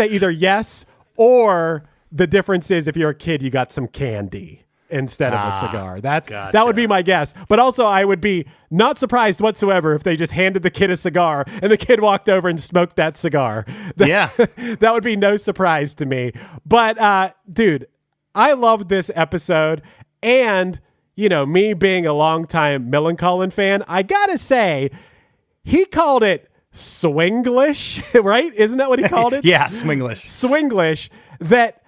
either yes, or the difference is if you're a kid, you got some candy instead of a cigar. That would be my guess. But also I would be not surprised whatsoever if they just handed the kid a cigar and the kid walked over and smoked that cigar. That would be no surprise to me. But dude, I loved this episode. And, me being a longtime Millencolin fan, I gotta say, he called it Swinglish, right? Isn't that what he called it? Yeah, Swinglish. Swinglish, that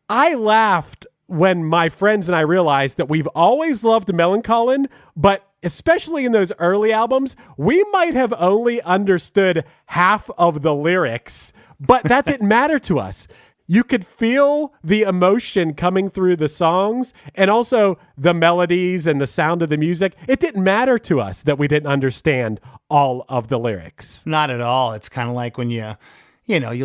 I laughed when my friends and I realized that we've always loved Millencolin, but especially in those early albums, we might have only understood half of the lyrics, but that didn't matter to us. You could feel the emotion coming through the songs and also the melodies and the sound of the music. It didn't matter to us that we didn't understand all of the lyrics. Not at all. It's kind of like when you'll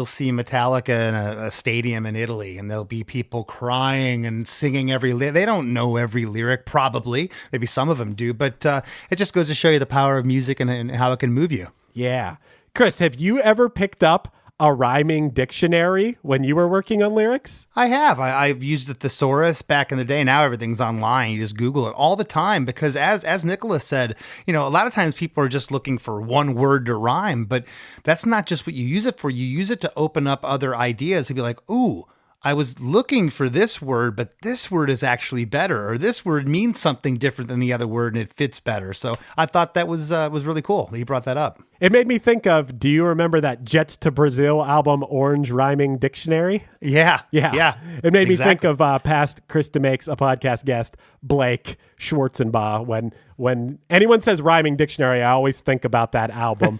see Metallica in a stadium in Italy, and there'll be people crying and singing every lyric. They don't know every lyric, probably. Maybe some of them do, but it just goes to show you the power of music and how it can move you. Yeah. Chris, have you ever picked up a rhyming dictionary when you were working on lyrics? I have. I've used the thesaurus back in the day. Now everything's online. You just Google it all the time because as Nikola said, a lot of times people are just looking for one word to rhyme, but that's not just what you use it for. You use it to open up other ideas to be like, ooh, I was looking for this word, but this word is actually better, or this word means something different than the other word and it fits better. So I thought that was really cool that you brought that up. It made me think of, do you remember that Jets to Brazil album, Orange Rhyming Dictionary? Yeah. It made me think of past Chris DeMakes, a podcast guest, Blake Schwarzenbaugh. When anyone says rhyming dictionary, I always think about that album.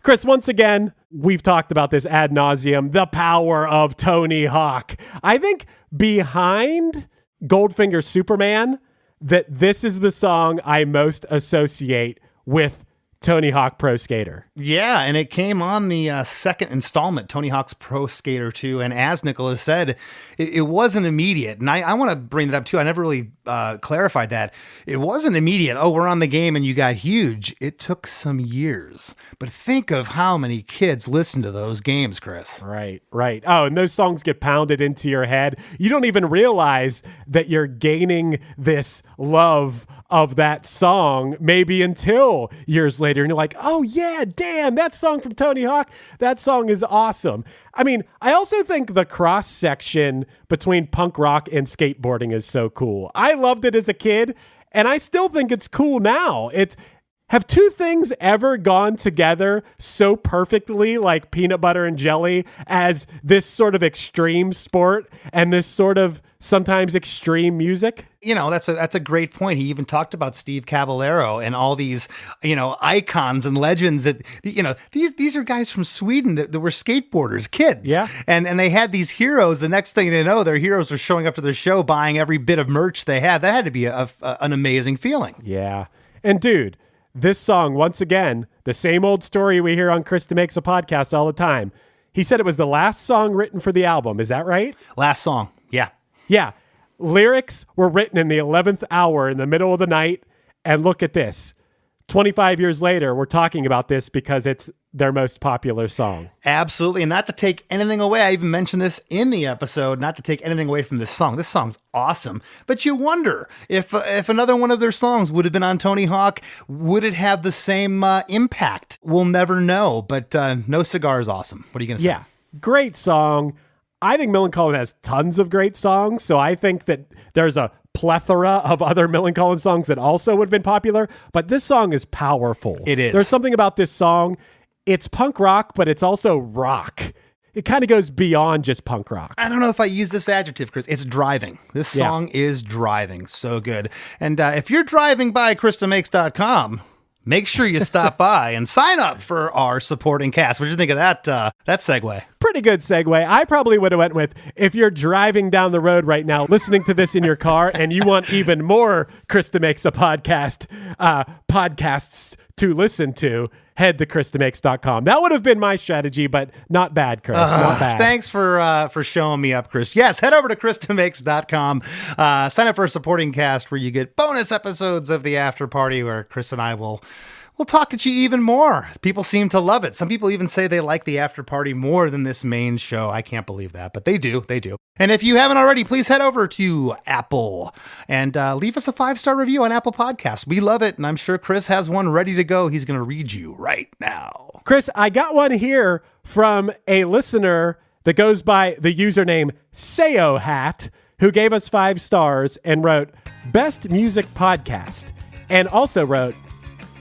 Chris, once again, we've talked about this ad nauseum, the power of Tony Hawk. I think behind Goldfinger Superman, that this is the song I most associate with Tony Hawk Pro Skater. Yeah, and it came on the second installment, Tony Hawk's Pro Skater 2. And as Nikola said, it wasn't immediate. And I want to bring it up too. I never really clarified that. It wasn't immediate. Oh, we're on the game and you got huge. It took some years. But think of how many kids listen to those games, Chris. Right. Oh, and those songs get pounded into your head. You don't even realize that you're gaining this love of that song maybe until years later. And you're like, oh yeah, damn, that song from Tony Hawk, that song is awesome. I mean, I also think the cross section between punk rock and skateboarding is so cool. I loved it as a kid, and I still think it's cool now. Have two things ever gone together so perfectly, like peanut butter and jelly, as this sort of extreme sport and this sort of sometimes extreme music? That's a great point. He even talked about Steve Caballero and all these, icons and legends that, these are guys from Sweden that were skateboarders, kids. Yeah. And they had these heroes. The next thing they know, their heroes are showing up to their show, buying every bit of merch they had. That had to be an amazing feeling. Yeah. And dude, this song, once again, the same old story we hear on Chris DeMakes a Podcast all the time. He said it was the last song written for the album. Is that right? Last song. Yeah. Yeah. Lyrics were written in the 11th hour in the middle of the night. And look at this. 25 years later, we're talking about this because it's their most popular song. Absolutely. And not to take anything away, I even mentioned this in the episode, not to take anything away from this song. This song's awesome. But you wonder if another one of their songs would have been on Tony Hawk, would it have the same impact? We'll never know. But No Cigar is awesome. What are you going to say? Yeah. Great song. I think Millencolin has tons of great songs. So I think that there's a plethora of other Millencolin songs that also would have been popular, but this song is powerful. It is. There's something about this song. It's punk rock, but it's also rock. It kind of goes beyond just punk rock. I don't know if I use this adjective, Chris. It's driving. This song is driving. So good. And if you're driving by ChrisDeMakes.com, make sure you stop by and sign up for our supporting cast. What did you think of that segue? Pretty good segue. I probably would have went with, if you're driving down the road right now, listening to this in your car, and you want even more Chris DeMakes a Podcast podcasts to listen to, head to ChrisDeMakes.com. That would have been my strategy, but not bad, Chris. Not bad. Thanks for showing me up, Chris. Yes, head over to ChrisDeMakes.com. Sign up for a supporting cast where you get bonus episodes of the after party where Chris and I will talk at you even more. People seem to love it. Some people even say they like the after party more than this main show. I can't believe that, but they do. They do. And if you haven't already, please head over to Apple and leave us a 5-star review on Apple Podcasts. We love it, and I'm sure Chris has one ready to go. He's going to read you right now. Chris, I got one here from a listener that goes by the username Sayo Hat. who gave us 5 stars and wrote, "Best music podcast." And also wrote,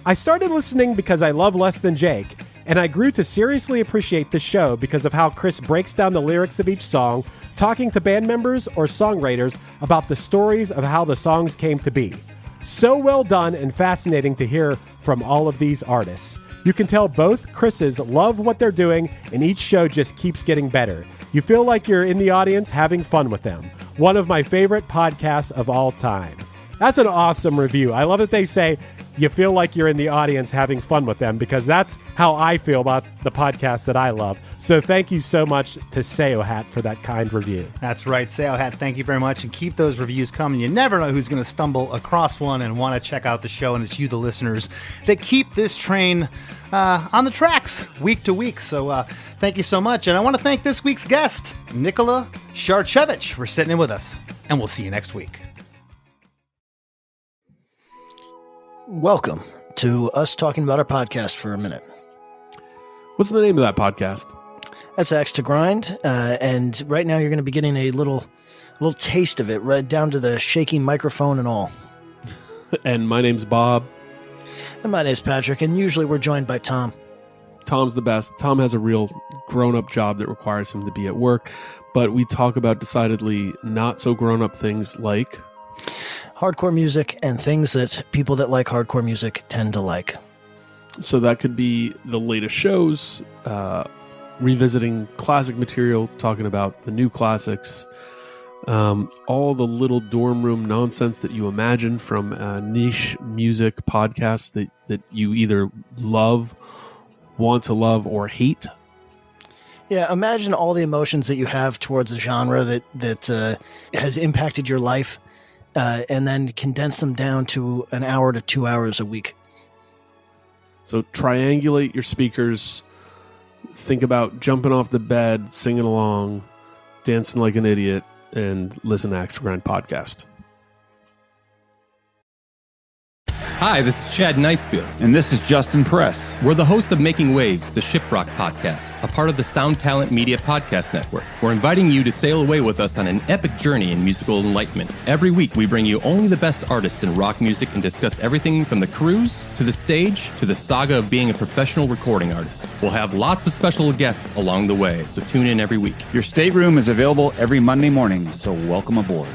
"I started listening because I love Less Than Jake, and I grew to seriously appreciate this show because of how Chris breaks down the lyrics of each song, talking to band members or songwriters about the stories of how the songs came to be. So well done and fascinating to hear from all of these artists. You can tell both Chris's love what they're doing, and each show just keeps getting better. You feel like you're in the audience having fun with them. One of my favorite podcasts of all time." That's an awesome review. I love that they say you feel like you're in the audience having fun with them, because that's how I feel about the podcast that I love. So thank you so much to Sayo Hat for that kind review. That's right, Sayo Hat, thank you very much, and keep those reviews coming. You never know who's going to stumble across one and want to check out the show, and it's you, the listeners, that keep this train on the tracks week to week. So thank you so much, and I want to thank this week's guest, Nikola Šarčević, for sitting in with us, and we'll see you next week. Welcome to us talking about our podcast for a minute. What's the name of that podcast? That's Axe to Grind, and right now you're going to be getting a little taste of it, right down to the shaky microphone and all. And my name's Bob. And my name's Patrick, and usually we're joined by Tom. Tom's the best. Tom has a real grown-up job that requires him to be at work, but we talk about decidedly not so grown-up things like hardcore music and things that people that like hardcore music tend to like. So that could be the latest shows, revisiting classic material, talking about the new classics, all the little dorm room nonsense that you imagine from niche music podcasts that you either love, want to love, or hate. Yeah, imagine all the emotions that you have towards a genre that has impacted your life, and then condense them down to an hour to 2 hours a week. So triangulate your speakers, think about jumping off the bed, singing along, dancing like an idiot, and listen to Axe to Grind podcast. Hi, this is Chad Nicefield. And this is Justin Press. We're the host of Making Waves, the Shiprock podcast, a part of the Sound Talent Media Podcast Network. We're inviting you to sail away with us on an epic journey in musical enlightenment. Every week, we bring you only the best artists in rock music and discuss everything from the cruise, to the stage, to the saga of being a professional recording artist. We'll have lots of special guests along the way, so tune in every week. Your stateroom is available every Monday morning, so welcome aboard.